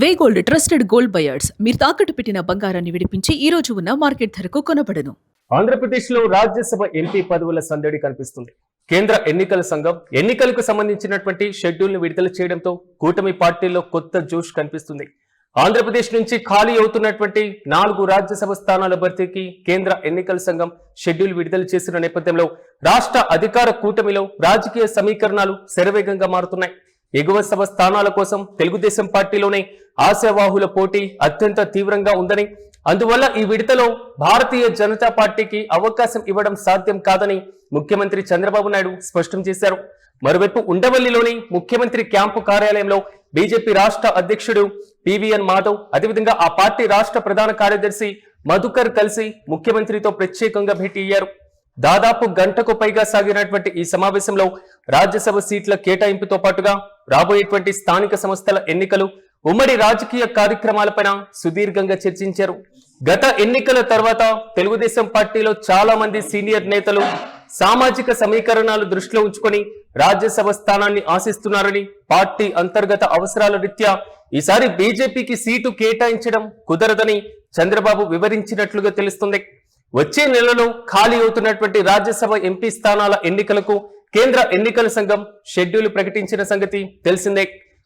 వే gold trusted gold buyers మీరు తాకట్టు పెట్టిన బంగారాన్ని విడిపించి ఈ రోజు ఉన్న మార్కెట్ ధరకు కొనబడను. ఆంధ్రప్రదేశ్ లో రాజ్యసభ ఎంపీ పదవుల సందడి కనిపిస్తుంది. కేంద్ర ఎన్నికల సంఘం ఎన్నికలకు సంబంధించినటువంటి షెడ్యూల్ ను విడుదల చేయడంతో కూటమి పార్టీల్లో కొత్త జోష్ కనిపిస్తుంది. ఆంధ్రప్రదేశ్ నుంచి ఖాళీ అవుతున్నటువంటి 4 రాజ్యసభ స్థానాల భర్తీకి కేంద్ర ఎన్నికల సంఘం షెడ్యూల్ విడుదల చేసిన నేపథ్యంలో రాష్ట్ర అధికార కూటమిలో రాజకీయ సమీకరణాలు శరవేగంగా మారుతున్నాయి. ఎగువ సభ స్థానాల కోసం తెలుగుదేశం పార్టీలోనే ఆశావాహుల పోటీ అత్యంత తీవ్రంగా ఉందని, అందువల్ల ఈ విడతలో భారతీయ జనతా పార్టీకి అవకాశం ఇవ్వడం సాధ్యం కాదని ముఖ్యమంత్రి చంద్రబాబు నాయుడు స్పష్టం చేశారు. మరోవైపు ఉండవల్లిలోని ముఖ్యమంత్రి క్యాంపు కార్యాలయంలో బీజేపీ రాష్ట్ర అధ్యక్షుడు పివిఎన్ మాధవ్, అదేవిధంగా ఆ పార్టీ రాష్ట్ర ప్రధాన కార్యదర్శి మధుకర్ కలిసి ముఖ్యమంత్రితో ప్రత్యేకంగా భేటీ అయ్యారు. దాదాపు గంటకు పైగా సాగినటువంటి ఈ సమావేశంలో రాజ్యసభ సీట్ల కేటాయింపుతో పాటుగా రాబోయేటువంటి స్థానిక సంస్థల ఎన్నికలు, ఉమ్మడి రాజకీయ కార్యక్రమాలపైన సుదీర్ఘంగా చర్చించారు. గత ఎన్నికల తర్వాత తెలుగుదేశం పార్టీలో చాలా మంది సీనియర్ నేతలు సామాజిక సమీకరణాలు దృష్టిలో ఉంచుకొని రాజ్యసభ స్థానాన్ని ఆశిస్తున్నారని, పార్టీ అంతర్గత అవసరాల రీత్యా ఈసారి బీజేపీకి సీటు కేటాయించడం కుదరదని చంద్రబాబు వివరించినట్లుగా తెలుస్తుంది. వచ్చే నెలలో ఖాళీ అవుతున్నటువంటి రాజ్యసభ ఎంపీ స్థానాల ఎన్నికలకు కేంద్ర ఎన్నికల సంఘం షెడ్యూల్ ప్రకటించిన సంగతి తెలిసిందే.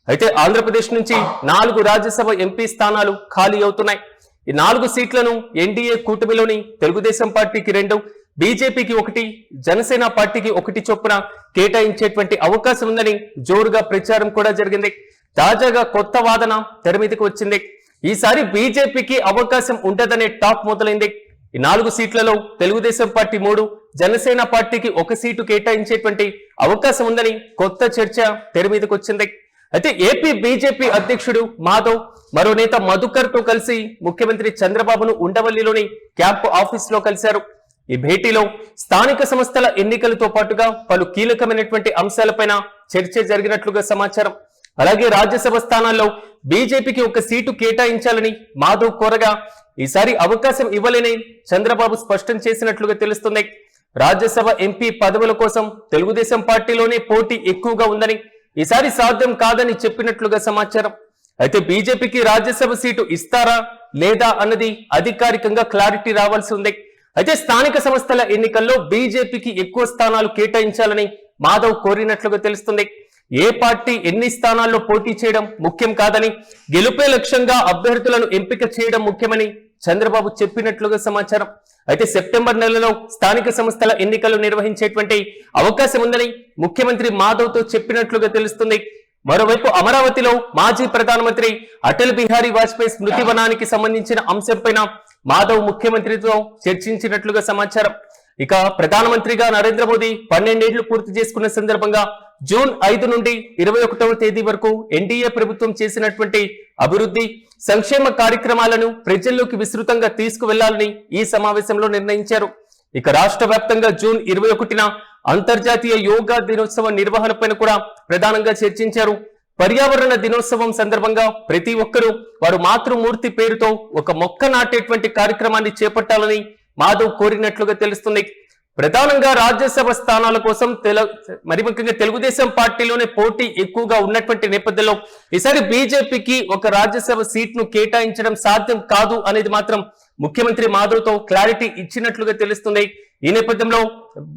అయితే ఆంధ్రప్రదేశ్ నుంచి 4 రాజ్యసభ ఎంపీ స్థానాలు ఖాళీ అవుతున్నాయి. ఈ 4 సీట్లను ఎన్డీఏ కూటమిలోని తెలుగుదేశం పార్టీకి 2, బీజేపీకి 1, జనసేన పార్టీకి 1 చొప్పున కేటాయించేటువంటి అవకాశం ఉందని జోరుగా ప్రచారం కూడా జరిగింది. తాజాగా కొత్త వాదన తెర మీదకి వచ్చింది. ఈసారి బీజేపీకి అవకాశం ఉండదనే టాక్ మొదలైంది. ఈ 4 సీట్లలో తెలుగుదేశం పార్టీ 3, జనసేన పార్టీకి 1 సీటు కేటాయించేటువంటి అవకాశం ఉందని కొత్త చర్చ తెర మీదకి వచ్చింది. అయితే ఏపీ బీజేపీ అధ్యక్షుడు మాధవ్ మరో నేత మధుకర్ తో కలిసి ముఖ్యమంత్రి చంద్రబాబును ఉండవల్లిలోని క్యాంపు ఆఫీస్ లో కలిశారు. ఈ భేటీలో స్థానిక సంస్థల ఎన్నికలతో పాటుగా పలు కీలకమైనటువంటి అంశాలపైన చర్చ జరిగినట్లుగా సమాచారం. అలాగే రాజ్యసభ స్థానాల్లో బీజేపీకి 1 సీటు కేటాయించాలని మాధవ్ కోరగా ఈసారి అవకాశం ఇవ్వలేని చంద్రబాబు స్పష్టం చేసినట్లుగా తెలుస్తుంది. రాజ్యసభ ఎంపీ పదవుల కోసం తెలుగుదేశం పార్టీలోనే పోటీ ఎక్కువగా ఉందని, ఈసారి సాధ్యం కాదని చెప్పినట్లుగా సమాచారం. అయితే బీజేపీకి రాజ్యసభ సీటు ఇస్తారా లేదా అన్నది అధికారికంగా క్లారిటీ రావాల్సి ఉంది. అయితే స్థానిక సంస్థల ఎన్నికల్లో బీజేపీకి ఎక్కువ స్థానాలు కేటాయించాలని మాధవ్ కోరినట్లుగా తెలుస్తుంది. ఏ పార్టీ ఎన్ని స్థానాల్లో పోటీ చేయడం ముఖ్యం కాదని, గెలుపే లక్ష్యంగా అభ్యర్థులను ఎంపిక చేయడం ముఖ్యమని చంద్రబాబు చెప్పినట్లుగా సమాచారం. అయితే సెప్టెంబర్ నెలలో స్థానిక సంస్థల ఎన్నికలు నిర్వహించేటువంటి అవకాశం ఉందని ముఖ్యమంత్రి మాధవ్ తో చెప్పినట్లుగా తెలుస్తుంది. మరోవైపు అమరావతిలో మాజీ ప్రధానమంత్రి అటల్ బిహారీ వాజ్పేయి స్మృతి వనానికి సంబంధించిన అంశంపైన మాధవ్ ముఖ్యమంత్రితో చర్చించినట్లుగా సమాచారం. ఇక ప్రధానమంత్రిగా నరేంద్ర మోదీ 12 ఏళ్లు పూర్తి చేసుకున్న సందర్భంగా జూన్ 5 నుండి 21వ తేదీ వరకు ఎన్డీఏ ప్రభుత్వం చేసినటువంటి అభివృద్ధి సంక్షేమ కార్యక్రమాలను ప్రజల్లోకి విస్తృతంగా తీసుకువెళ్లాలని ఈ సమావేశంలో నిర్ణయించారు. ఇక రాష్ట్ర వ్యాప్తంగా జూన్ 21న అంతర్జాతీయ యోగా దినోత్సవ నిర్వహణపైన కూడా ప్రధానంగా చర్చించారు. పర్యావరణ దినోత్సవం సందర్భంగా ప్రతి ఒక్కరూ వారు మాతృమూర్తి పేరుతో ఒక మొక్క నాటేటువంటి కార్యక్రమాన్ని చేపట్టాలని మాధవ్ కోరినట్లుగా తెలుస్తుంది. ప్రధానంగా రాజ్యసభ స్థానాల కోసం మరి ముఖ్యంగా తెలుగుదేశం పార్టీలోనే పోటీ ఎక్కువగా ఉన్నటువంటి నేపథ్యంలో ఈసారి బీజేపీకి 1 రాజ్యసభ సీట్ను కేటాయించడం సాధ్యం కాదు అనేది మాత్రం ముఖ్యమంత్రి మాధవ్ తో క్లారిటీ ఇచ్చినట్లుగా తెలుస్తుంది. ఈ నేపథ్యంలో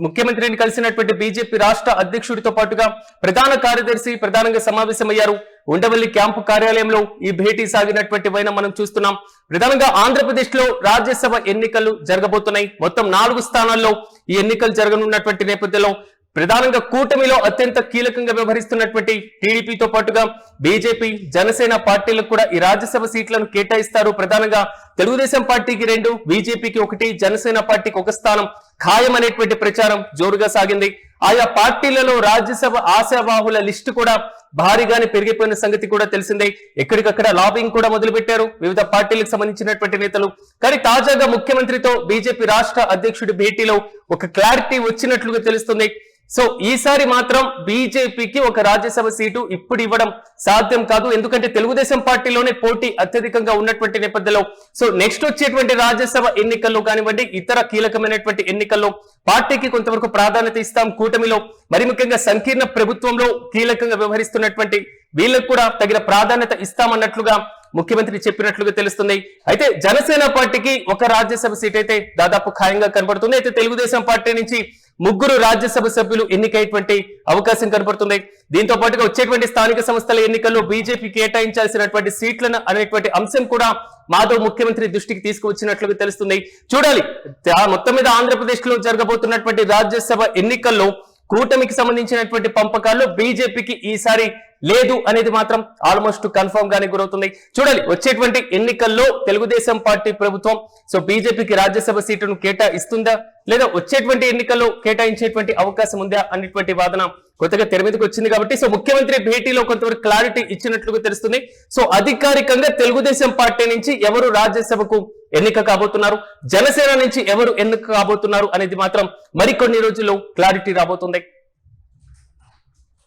ముఖ్యమంత్రిని కలిసినటువంటి బీజేపీ రాష్ట్ర అధ్యక్షుడితో పాటుగా ప్రధాన కార్యదర్శి ప్రధానంగా సమావేశమయ్యారు. ఉండవల్లి క్యాంపు కార్యాలయంలో ఈ భేటీ సాగినటువంటి వైనం మనం చూస్తున్నాం. ప్రధానంగా ఆంధ్రప్రదేశ్ లో రాజ్యసభ ఎన్నికలు జరగబోతున్నాయి. మొత్తం 4 స్థానాల్లో ఈ ఎన్నికలు జరగనున్నటువంటి నేపథ్యంలో ప్రధానంగా కూటమిలో అత్యంత కీలకంగా వ్యవహరిస్తున్నటువంటి టీడీపీతో పాటుగా బీజేపీ, జనసేన పార్టీలకు కూడా ఈ రాజ్యసభ సీట్లను కేటాయిస్తారు. ప్రధానంగా తెలుగుదేశం పార్టీకి 2, బీజేపీకి 1, జనసేన పార్టీకి 1 స్థానం ఖాయమనేటువంటి ప్రచారం జోరుగా సాగింది. ఆయా పార్టీలలో రాజ్యసభ ఆశావాహుల లిస్టు కూడా భారీగానే పెరిగిపోయిన సంగతి కూడా తెలిసిందే. ఎక్కడికక్కడ లాబింగ్ కూడా మొదలు పెట్టారు వివిధ పార్టీలకు సంబంధించినటువంటి నేతలు. కానీ తాజాగా ముఖ్యమంత్రితో బీజేపీ రాష్ట్ర అధ్యక్షుడి భేటీలో ఒక క్లారిటీ వచ్చినట్లుగా తెలుస్తుంది. సో ఈసారి మాత్రం బీజేపీకి 1 రాజ్యసభ సీటు ఇప్పుడు ఇవ్వడం సాధ్యం కాదు. ఎందుకంటే తెలుగుదేశం పార్టీలోనే పోటీ అత్యధికంగా ఉన్నటువంటి నేపథ్యంలో సో నెక్స్ట్ వచ్చేటువంటి రాజ్యసభ ఎన్నికల్లో కానివ్వండి, ఇతర కీలకమైనటువంటి ఎన్నికల్లో పార్టీకి కొంతవరకు ప్రాధాన్యత ఇస్తాం. కూటమిలో మరి ముఖ్యంగా సంకీర్ణ ప్రభుత్వంలో కీలకంగా వ్యవహరిస్తున్నటువంటి వీళ్ళకు కూడా తగిన ప్రాధాన్యత ఇస్తామన్నట్లుగా ముఖ్యమంత్రి చెప్పినట్లుగా తెలుస్తుంది. అయితే జనసేన పార్టీకి ఒక రాజ్యసభ సీట్ అయితే దాదాపు ఖాయంగా కనబడుతుంది. అయితే తెలుగుదేశం పార్టీ నుంచి 3 రాజ్యసభ సభ్యులు ఎన్నికైనటువంటి అవకాశం కనబడుతుంది. దీంతో పాటుగా వచ్చేటువంటి స్థానిక సంస్థల ఎన్నికల్లో బీజేపీ కేటాయించాల్సినటువంటి సీట్లను అనేటువంటి అంశం కూడా మాధవ్ ముఖ్యమంత్రి దృష్టికి తీసుకువచ్చినట్లుగా తెలుస్తుంది. చూడాలి మొత్తం మీద ఆంధ్రప్రదేశ్ లో జరగబోతున్నటువంటి రాజ్యసభ ఎన్నికల్లో కూటమికి సంబంధించినటువంటి పంపకాల్లో బీజేపీకి ఈసారి లేదు అనేది మాత్రం ఆల్మోస్ట్ కన్ఫర్మ్ గానే గురవుతుంది. చూడాలి వచ్చేటువంటి ఎన్నికల్లో తెలుగుదేశం పార్టీ ప్రభుత్వం బీజేపీకి రాజ్యసభ సీటును కేటాయిస్తుందా లేదా వచ్చేటువంటి ఎన్నికల్లో కేటాయించేటువంటి అవకాశం ఉందా అనేటువంటి వాదన కొత్తగా తెర మీదకి వచ్చింది. కాబట్టి ముఖ్యమంత్రి భేటీలో కొంతవరకు క్లారిటీ ఇచ్చినట్లుగా తెలుస్తుంది. అధికారికంగా తెలుగుదేశం పార్టీ నుంచి ఎవరు రాజ్యసభకు ఎన్నిక కాబోతున్నారు, జనసేన నుంచి ఎవరు ఎన్నిక కాబోతున్నారు అనేది మాత్రం మరికొన్ని రోజుల్లో క్లారిటీ రాబోతుంది.